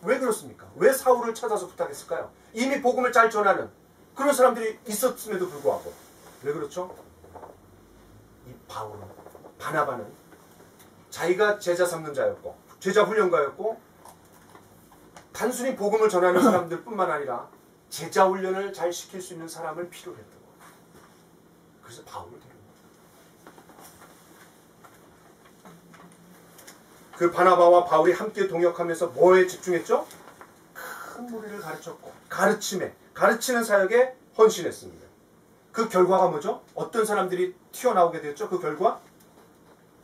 왜 그렇습니까? 왜 사울을 찾아서 부탁했을까요? 이미 복음을 잘 전하는 그런 사람들이 있었음에도 불구하고. 왜 그렇죠? 이 바나바는 자기가 제자 삼는 자였고 제자 훈련가였고 단순히 복음을 전하는 사람들 뿐만 아니라 제자 훈련을 잘 시킬 수 있는 사람을 필요로 했던 거예요. 그래서 바울을 데려옵니다. 그 바나바와 바울이 함께 동역하면서 뭐에 집중했죠? 큰 무리를 가르쳤고 가르치는 사역에 헌신했습니다. 그 결과가 뭐죠? 어떤 사람들이 튀어나오게 됐죠? 그 결과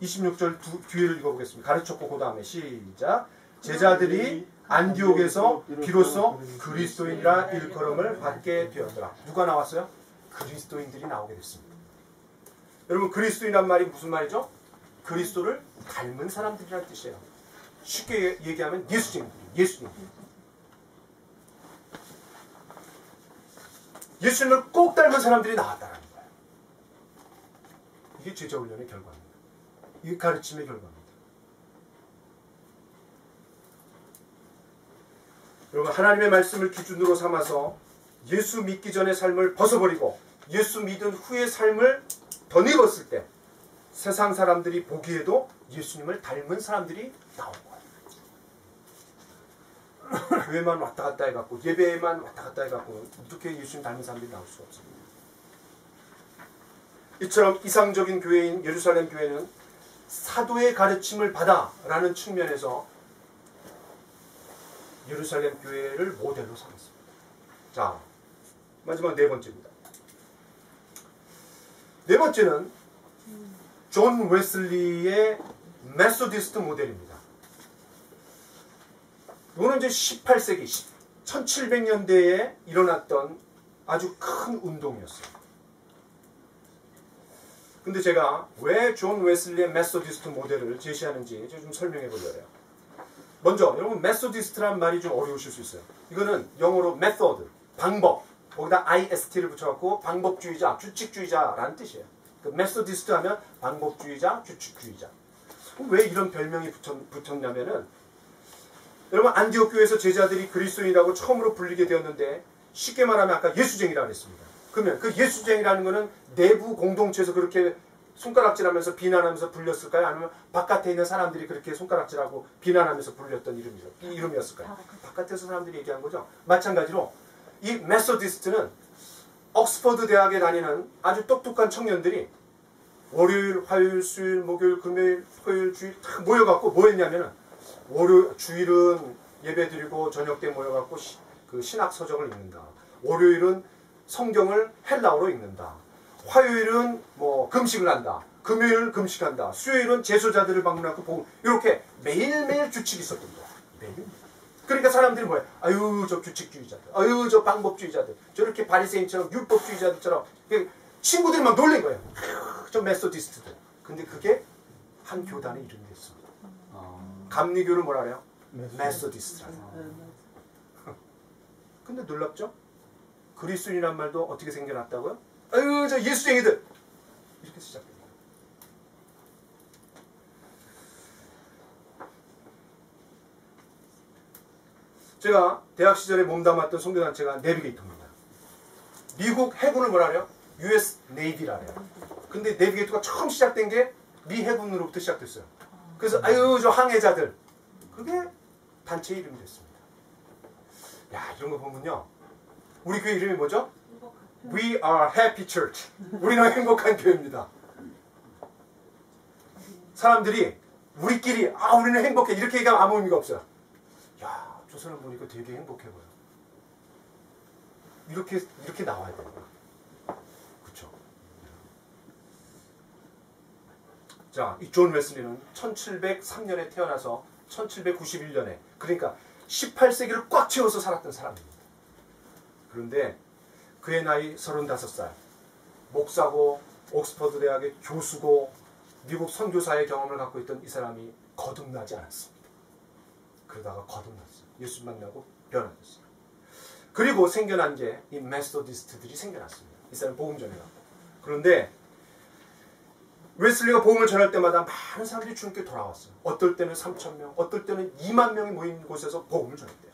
26절 뒤를 읽어보겠습니다. 가르쳤고 그 다음에 시작. 제자들이 안디옥에서 비로소 그리스도인이라 일컬음을 받게 되었더라. 누가 나왔어요? 그리스도인들이 나오게 됐습니다. 여러분 그리스도인이란 말이 무슨 말이죠? 그리스도를 닮은 사람들이라는 뜻이에요. 쉽게 얘기하면 예수님들. 예수님을 꼭 닮은 사람들이 나왔다는 거예요. 이게 제자훈련의 결과입니다. 이게 가르침의 결과입니다. 여러분 하나님의 말씀을 기준으로 삼아서 예수 믿기 전의 삶을 벗어버리고 예수 믿은 후의 삶을 덧입었을 때 세상 사람들이 보기에도 예수님을 닮은 사람들이 나온 거예요. 교회만 왔다 갔다 해갖고 예배에만 왔다 갔다 해갖고 이렇게 예수님 닮은 사람들이 나올 수가 없습니다. 이처럼 이상적인 교회인 예루살렘 교회는 사도의 가르침을 받아라는 측면에서 예루살렘 교회를 모델로 삼았습니다. 자, 마지막 네 번째입니다. 네 번째는 존 웨슬리의 메소디스트 모델입니다. 이거는 이제 18세기 1700년대에 일어났던 아주 큰 운동이었어요. 근데 제가 왜 존 웨슬리의 메소디스트 모델을 제시하는지 좀 설명해 보려고 해요. 먼저 여러분 메소디스트란 말이 좀 어려우실 수 있어요. 이거는 영어로 method, 방법, 거기다 ist를 붙여갖고 방법주의자, 규칙주의자라는 뜻이에요. 그 메소디스트 하면 방법주의자, 규칙주의자. 왜 이런 별명이 붙었냐면은 여러분 안디옥 교회에서 제자들이 그리스도인이라고 처음으로 불리게 되었는데 쉽게 말하면 아까 예수쟁이라고 했습니다. 그러면 그 예수쟁이라는 거는 내부 공동체에서 그렇게 손가락질하면서 비난하면서 불렸을까요? 아니면 바깥에 있는 사람들이 그렇게 손가락질하고 비난하면서 불렸던 이름이었을까요? 바깥에서 사람들이 얘기한 거죠. 마찬가지로 이 메소디스트는 옥스퍼드 대학에 다니는 아주 똑똑한 청년들이 월요일, 화요일, 수요일, 목요일, 금요일, 토요일, 주일 다 모여갖고 뭐 했냐면은 주일은 예배드리고 저녁 때 모여갖고 그 신학 서적을 읽는다. 월요일은 성경을 헬라어로 읽는다. 화요일은 뭐 금식을 한다. 금요일은 금식한다. 수요일은 제소자들을 방문하고 보고 이렇게 매일매일 규칙이 있었던 거야. 매일. 그러니까 사람들이 뭐야? 아유 저 규칙주의자들, 아유 저 방법주의자들, 저렇게 바리새인처럼 율법주의자들처럼 친구들이 막 놀린 거예요. 저 메소디스트들. 근데 그게 한 교단의 이름이 됐습니다. 감리교를 뭐라 그래요? 메소디스트라고. 근데 놀랍죠? 그리스도인이란 말도 어떻게 생겨났다고요? 아유 저 예수쟁이들 이렇게 시작됩니다. 제가 대학 시절에 몸담았던 선교단체가 내비게이터입니다. 미국 해군을 뭐라 그래요? US Navy라 그래요. 근데 내비게이터가 처음 시작된 게 미 해군으로부터 시작됐어요. 그래서 아유 저 항해자들 그게 단체 이름이 됐습니다. 야 이런 거 보면요. 우리 교회 이름이 뭐죠? We are happy church. 우리는 행복한 교회입니다. 사람들이 우리끼리 우리는 행복해 이렇게 얘기하면 아무 의미가 없어요. 야, 저 사람 보니까 되게 행복해 보여. 이렇게 나와야 돼요. 그렇죠? 자, 이 존 웨슬리는 1703년에 태어나서 1791년에 그러니까 18세기를 꽉 채워서 살았던 사람입니다. 그런데 그의 나이 35살, 목사고 옥스퍼드 대학의 교수고 미국 선교사의 경험을 갖고 있던 이 사람이 거듭나지 않았습니다. 그러다가 거듭났어요. 예수 만나고 변화됐어요. 그리고 생겨난 게 이 메소디스트들이 생겨났습니다. 이 사람 복음 전해갖고. 그런데 웨슬리가 복음을 전할 때마다 많은 사람들이 주님께 돌아왔어요. 어떨 때는 3,000명, 어떨 때는 2만 명이 모인 곳에서 복음을 전했대요.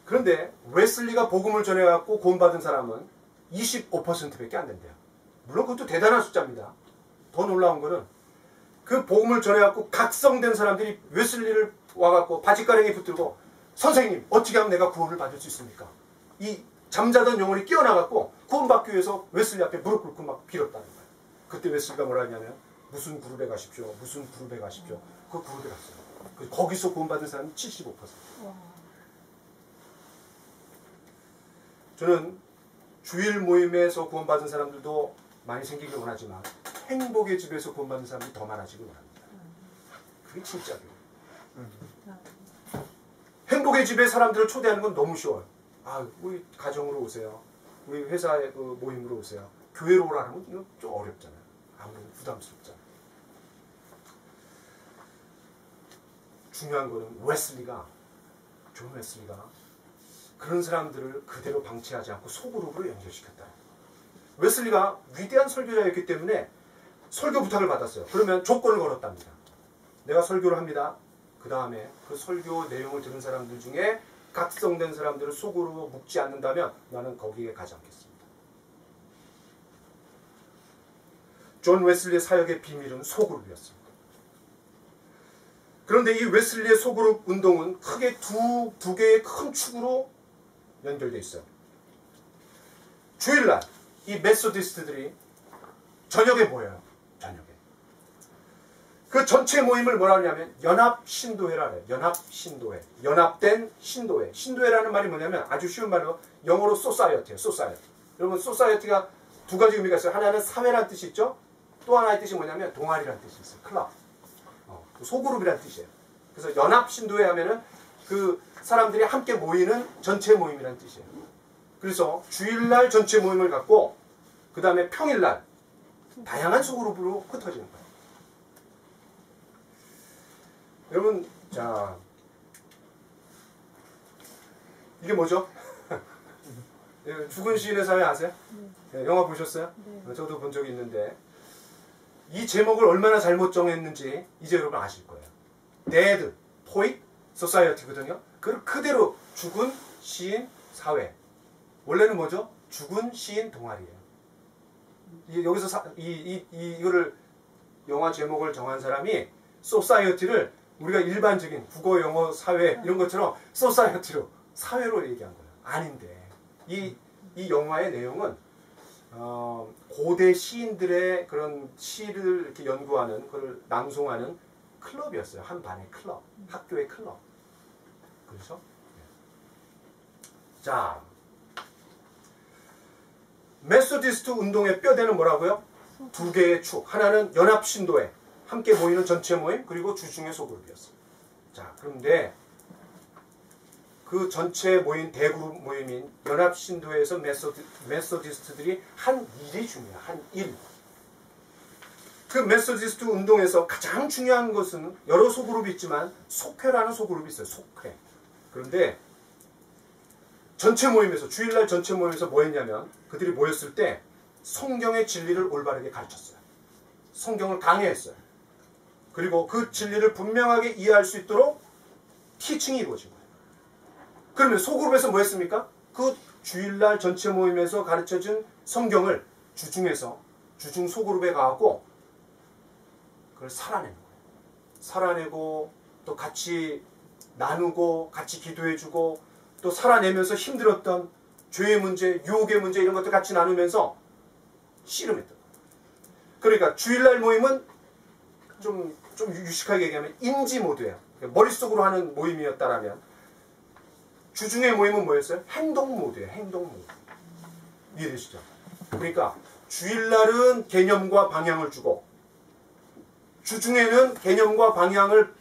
그런데 웨슬리가 복음을 전해갖고 구원받은 사람은 25%밖에 안 된대요. 물론 그것도 대단한 숫자입니다. 더 놀라운 거는 그 복음을 전해갖고 각성된 사람들이 웨슬리를 와갖고 바짓가랭이 붙들고 선생님 어떻게 하면 내가 구원을 받을 수 있습니까? 이 잠자던 영혼이 깨어나갖고 구원받기 위해서 웨슬리 앞에 무릎 꿇고 막 빌었다는 거예요. 그때 웨슬리가 뭐라 했냐면 무슨 그룹에 가십시오. 무슨 그룹에 가십시오. 그 그룹에 갔어요. 거기서 구원받은 사람이 75%. 저는 주일 모임에서 구원받은 사람들도 많이 생기길 원하지만 행복의 집에서 구원받은 사람들이 더 많아지길 원합니다. 그게 진짜 행복의 집에 사람들을 초대하는 건 너무 쉬워요. 우리 가정으로 오세요. 우리 회사의 그 모임으로 오세요. 교회로 오라는 건 이거 좀 어렵잖아요. 아무래도 부담스럽잖아요. 중요한 거는 존 웨슬리가 그런 사람들을 그대로 방치하지 않고 소그룹으로 연결시켰다. 웨슬리가 위대한 설교자였기 때문에 설교 부탁을 받았어요. 그러면 조건을 걸었답니다. 내가 설교를 합니다. 그 다음에 그 설교 내용을 들은 사람들 중에 각성된 사람들을 소그룹으로 묶지 않는다면 나는 거기에 가지 않겠습니다. 존 웨슬리의 사역의 비밀은 소그룹이었습니다. 그런데 이 웨슬리의 소그룹 운동은 크게 두 개의 큰 축으로 연결되어 있어요. 주일날 이 메소디스트들이 저녁에 모여요. 저녁에. 그 전체 모임을 뭐라 하냐면 연합신도회라 해요. 연합신도회. 연합된 신도회. 신도회라는 말이 뭐냐면 아주 쉬운 말로 영어로 소사이어티예요. 소사이어티. 여러분 소사이어티가 두 가지 의미가 있어요. 하나는 사회라는 뜻이 있죠. 또 하나의 뜻이 뭐냐면 동아리라는 뜻이 있어요. 클럽. 소그룹이라는 뜻이에요. 그래서 연합신도회 하면은 그 사람들이 함께 모이는 전체 모임이라는 뜻이에요. 그래서 주일날 전체 모임을 갖고 그 다음에 평일날 다양한 소그룹으로 흩어지는 거예요. 여러분, 자, 이게 뭐죠? 죽은 시인의 사회 아세요? 네, 영화 보셨어요? 네. 저도 본 적이 있는데 이 제목을 얼마나 잘못 정했는지 이제 여러분 아실 거예요. Dead Poet Society거든요. 그걸 그대로 죽은 시인 사회. 원래는 뭐죠? 죽은 시인 동아리예요. 여기서 이거를 영화 제목을 정한 사람이 Society를 우리가 일반적인 국어, 영어, 사회 이런 것처럼 Society로 사회로 얘기한 거예요. 아닌데 이 영화의 내용은 고대 시인들의 그런 시를 이렇게 연구하는 그걸 낭송하는 클럽이었어요. 한 반의 클럽, 학교의 클럽. 그렇죠? 자, 메소디스트 운동의 뼈대는 뭐라고요? 두 개의 축. 하나는 연합신도회, 함께 모이는 전체 모임, 그리고 주중의 소그룹이었어요. 자, 그런데 그 전체 모임, 대그룹 모임인 연합신도회에서 메소디스트들이 한 일이 중요해요. 한 일. 그 메소디스트 운동에서 가장 중요한 것은 여러 소그룹이 있지만 속회라는 소그룹이 있어요. 속회. 그런데 전체 모임에서, 주일날 전체 모임에서 뭐 했냐면 그들이 모였을 때 성경의 진리를 올바르게 가르쳤어요. 성경을 강해했어요. 그리고 그 진리를 분명하게 이해할 수 있도록 티칭이 이루어진 거예요. 그러면 소그룹에서 뭐 했습니까? 그 주일날 전체 모임에서 가르쳐준 성경을 주중에서 주중 소그룹에 가갖고 그걸 살아내는 거예요. 살아내고 또 같이 나누고 같이 기도해주고 또 살아내면서 힘들었던 죄의 문제, 유혹의 문제 이런 것들 같이 나누면서 씨름했던 거예요. 그러니까 주일날 모임은 좀 유식하게 얘기하면 인지 모드예요. 머릿속으로 하는 모임이었다라면 주중의 모임은 뭐였어요? 행동 모드예요. 행동 모드. 이해되시죠? 그러니까 주일날은 개념과 방향을 주고 주중에는 개념과 방향을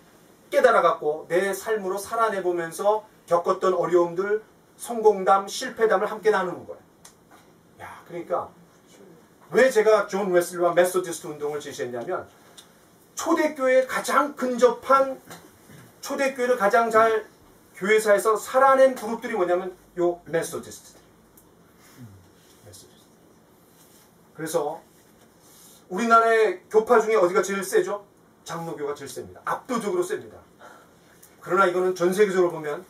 깨달아갖고 내 삶으로 살아내보면서 겪었던 어려움들, 성공담, 실패담을 함께 나누는 거예요. 야, 그러니까 왜 제가 존 웨슬리와 메소디스트 운동을 제시했냐면 초대교회에 가장 근접한 초대교회를 가장 잘 교회사에서 살아낸 그룹들이 뭐냐면 요 메소디스트들. 그래서 우리나라의 교파 중에 어디가 제일 세죠? 장로교가 제일 셉니다. 압도적으로 셉니다. 그러나 이거는 전 세계적으로 보면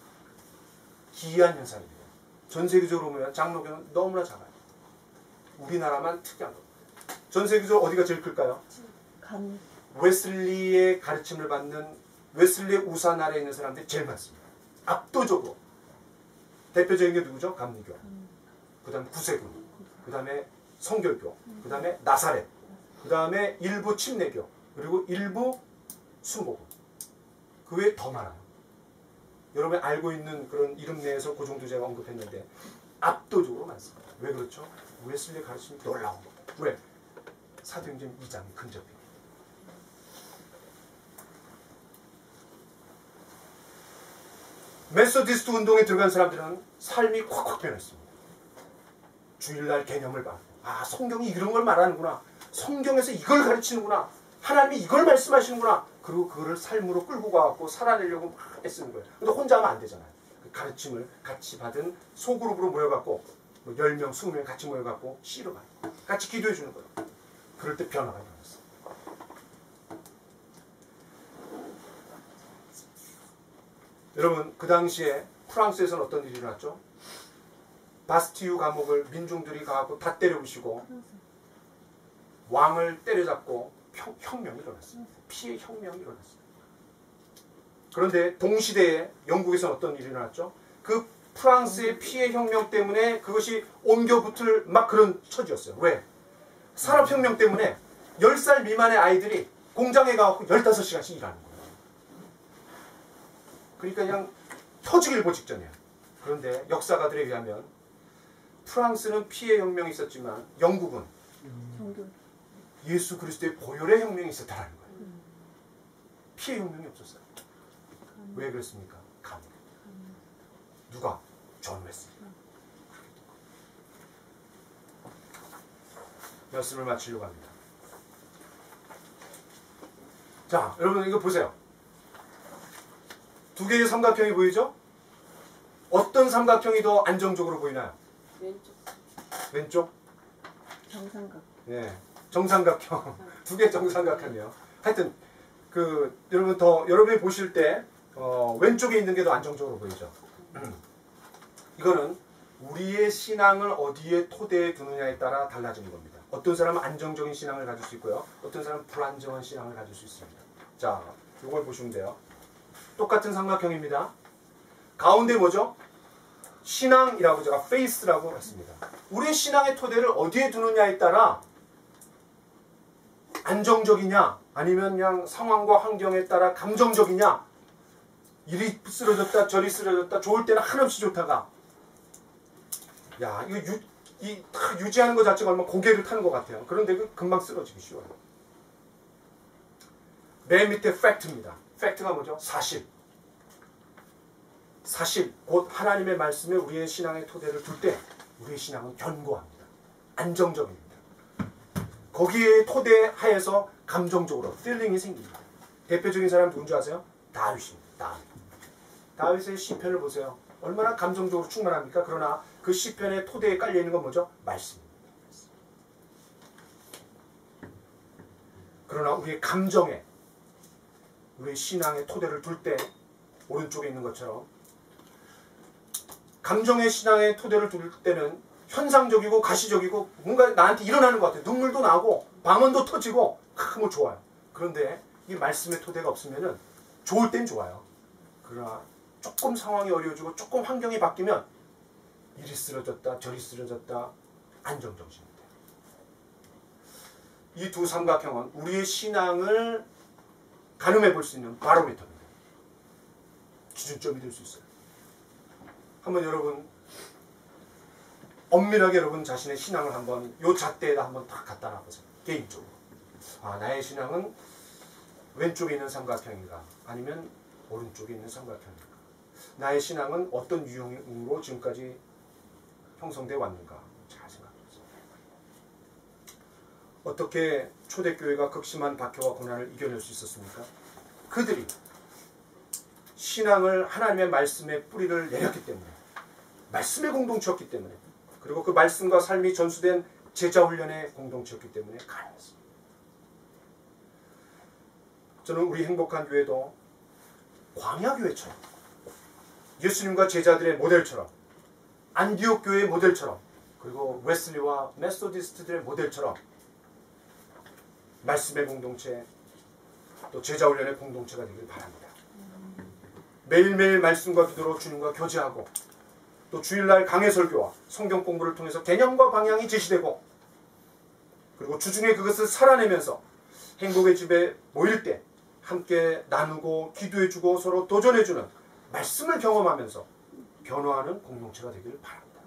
기이한 현상입니다. 전 세계적으로 보면 장로교는 너무나 작아요. 우리나라만 특이한 겁니다. 전 세계적으로 어디가 제일 클까요? 웨슬리의 가르침을 받는 웨슬리의 우산 아래에 있는 사람들이 제일 많습니다. 압도적으로. 대표적인 게 누구죠? 감리교. 그 다음에 구세군. 그 다음에 성결교. 그 다음에 나사렛. 그 다음에 일부 침례교. 그리고 일부 순복음. 그 외에 더 많아요. 여러분이 알고 있는 그런 이름 내에서 그 정도 제가 언급했는데 압도적으로 많습니다. 왜 그렇죠? 웨슬리의 가르침이 놀라운 거예요. 왜? 사도행전 2장이 근접해요. 메소디스트 운동에 들어간 사람들은 삶이 콱콱 변했습니다. 주일날 개념을 받고 아, 성경이 이런 걸 말하는구나. 성경에서 이걸 가르치는구나. 하나님이 이걸 말씀하시는구나. 그리고 그거를 삶으로 끌고 가갖고 살아내려고 막 애쓰는 거예요. 근데 혼자 하면 안 되잖아요. 그 가르침을 같이 받은 소그룹으로 모여갖고 뭐 10명, 20명 같이 모여갖고 씨름하고 같이 기도해 주는 거예요. 그럴 때 변화가 일어났어요. 여러분, 그 당시에 프랑스에서는 어떤 일이 일어났죠? 바스티유 감옥을 민중들이 가갖고 다 때려부시고 왕을 때려잡고 혁명이 일어났어요. 피해 혁명이 일어났어요. 그런데 동시대에 영국에서는 어떤 일이 일어났죠? 그 프랑스의 피해 혁명 때문에 그것이 옮겨붙을 막 그런 처지였어요. 왜? 산업혁명 때문에 10살 미만의 아이들이 공장에 가서 15시간씩 일하는 거예요. 그러니까 그냥 터지기 일보 직전이에요. 그런데 역사가들에 의하면 프랑스는 피해 혁명이 있었지만 영국은 예수 그리스도의 보혈의 혁명이 있었다는 거예요. 피해 혁명이 없었어요. 왜 그랬습니까? 감. 누가? 존 웨슬리. 말씀을 마치려고 합니다. 자, 여러분 이거 보세요. 두 개의 삼각형이 보이죠? 어떤 삼각형이 더 안정적으로 보이나요? 왼쪽. 왼쪽? 정삼각. 예, 정삼각형. 두 개 정삼각형이요. 하여튼 여러분이 보실 때 왼쪽에 있는 게 더 안정적으로 보이죠. 이거는 우리의 신앙을 어디에 토대에 두느냐에 따라 달라지는 겁니다. 어떤 사람은 안정적인 신앙을 가질 수 있고요. 어떤 사람은 불안정한 신앙을 가질 수 있습니다. 자, 이걸 보시면 돼요. 똑같은 삼각형입니다. 가운데 뭐죠? 신앙이라고 제가 faith라고 했습니다. 우리의 신앙의 토대를 어디에 두느냐에 따라 안정적이냐 아니면 그냥 상황과 환경에 따라 감정적이냐, 이리 쓰러졌다 저리 쓰러졌다, 좋을 때는 한없이 좋다가, 야 이거 유지하는 것 자체가 얼마나 고개를 타는 것 같아요. 그런데 금방 쓰러지기 쉬워요. 맨 밑에 팩트입니다. 팩트가 뭐죠? 사실. 사실 곧 하나님의 말씀에 우리의 신앙의 토대를 둘 때 우리의 신앙은 견고합니다. 안정적입니다. 거기에 토대 하에서 감정적으로 필링이 생깁니다. 대표적인 사람 누군지 아세요? 다윗입니다. 다윗의 시편을 보세요. 얼마나 감정적으로 충만합니까? 그러나 그 시편의 토대에 깔려있는 건 뭐죠? 말씀입니다. 그러나 우리의 감정에, 우리의 신앙의 토대를 둘 때 오른쪽에 있는 것처럼 감정의 신앙의 토대를 둘 때는 현상적이고 가시적이고 뭔가 나한테 일어나는 것 같아요. 눈물도 나고 방언도 터지고 뭐 좋아요. 그런데 이 말씀의 토대가 없으면은 좋을 땐 좋아요. 그러나 조금 상황이 어려워지고 조금 환경이 바뀌면 이리 쓰러졌다 저리 쓰러졌다 안정정신입니다. 이 두 삼각형은 우리의 신앙을 가늠해 볼 수 있는 바로미터입니다. 기준점이 될 수 있어요. 한번 여러분 엄밀하게 여러분 자신의 신앙을 한번 요 잣대에다 한번 딱 갖다 놔보세요. 개인적으로. 아, 나의 신앙은 왼쪽에 있는 삼각형인가 아니면 오른쪽에 있는 삼각형인가. 나의 신앙은 어떤 유형으로 지금까지 형성되어 왔는가. 잘 생각해보세요. 어떻게 초대교회가 극심한 박해와 고난을 이겨낼 수 있었습니까? 그들이 신앙을 하나님의 말씀에 뿌리를 내렸기 때문에, 말씀의 공동체였기 때문에, 그리고 그 말씀과 삶이 전수된 제자훈련의 공동체였기 때문에 가능했습니다. 저는 우리 행복한 교회도 광야교회처럼, 예수님과 제자들의 모델처럼, 안디옥 교회의 모델처럼, 그리고 웨슬리와 메소디스트들의 모델처럼 말씀의 공동체, 또 제자훈련의 공동체가 되길 바랍니다. 매일매일 말씀과 기도로 주님과 교제하고, 또 주일날 강해 설교와 성경 공부를 통해서 개념과 방향이 제시되고, 그리고 주중에 그것을 살아내면서 행복의 집에 모일 때 함께 나누고 기도해주고 서로 도전해주는 말씀을 경험하면서 변화하는 공동체가 되기를 바랍니다.